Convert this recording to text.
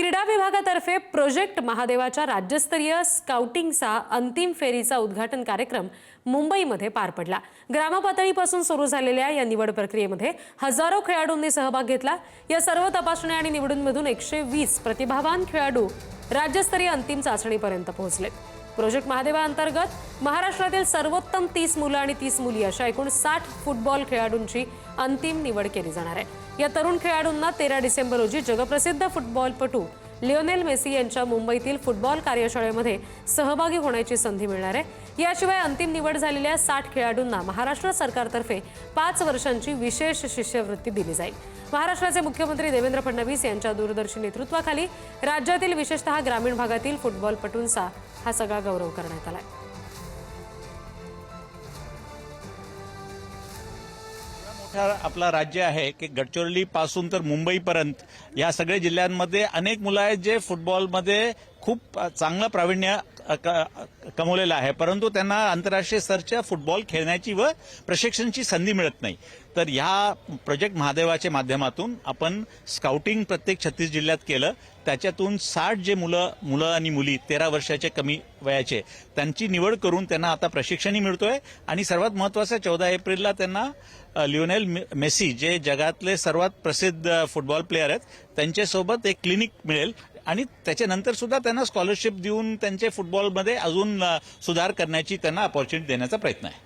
क्रीडा विभागातर्फे प्रोजेक्ट महादेवाच्या राज्यस्तरीय स्काउटिंगचा अंतिम फेरीचा उद्घाटन कार्यक्रम मुंबईमध्ये पार पडला। ग्रामपातळीपासून सुरू झालेल्या या निवड प्रक्रियेमध्ये हजारो खेळाडूंनी सहभाग घेतला। या सर्व तपासण्या आणि निवडूंमधून 120 प्रतिभावान खेळाडू राज्यस्तरीय अंतिम चाचणीपर्यंत पोहोचले। प्रोजेक्ट महादेवा अंतर्गत महाराष्ट्रातील सर्वोत्तम 30 मुलं आणि 30 मुली अशा एकूण 60 फुटबॉल खेळाडूंची अंतिम निवड केली जाणार आहे। या तरुण खेळाडूंना 13 डिसेंबर रोजी जगप्रसिद्ध फुटबॉलपटू लिओनेल मेसी यांच्या मुंबईतील फुटबॉल कार्यशाळेमध्ये सहभागी होण्याची संधी मिळणार आहे। याशिवाय अंतिम निवड झालेल्या 60 खेळाडूंना महाराष्ट्र सरकारतर्फे 5 वर्षांची विशेष शिष्यवृत्ती दिली जाईल। महाराष्ट्राचे मुख्यमंत्री देवेंद्र फडणवीस यांच्या दूरदर्शी नेतृत्वाखाली राज्यातील विशेषतः ग्रामीण भागातील फुटबॉलपटूंचा हा सगळा गौरव करण्यात आलाय। आपला राज्य आहे की गडचिरोली पासून तर मुंबईपर्यंत या सगळ्या जिल्ह्यांमध्ये अनेक मुलं आहेत जे फुटबॉलमध्ये खूप चांगलं प्रावीण्य कमवलेलं आहे, परंतु त्यांना आंतरराष्ट्रीय स्तराच्या फुटबॉल खेळण्याची व प्रशिक्षणाची संधी मिळत नाही। तर ह्या प्रोजेक्ट महादेवाच्या माध्यमातून आपण स्काउटिंग प्रत्येक 36 जिल्ह्यात केलं। त्याच्यातून 60 जे मुलं आणि मुली 13 वर्षाचे कमी वयाचे त्यांची निवड करून त्यांना आता प्रशिक्षणही मिळतोय आणि सर्वात महत्त्वाचं 14 एप्रिलला त्यांना लिओनेल मेसी जे जगातले सर्वात प्रसिद्ध फुटबॉल प्लेयर आहेत त्यांच्यासोबत एक क्लिनिक मिळेल आणि त्याच्यानंतर सुद्धा त्यांना स्कॉलरशिप देऊन त्यांचे फुटबॉलमध्ये अजून सुधार करण्याची त्यांना अपॉर्च्युनिटी देण्याचा प्रयत्न आहे।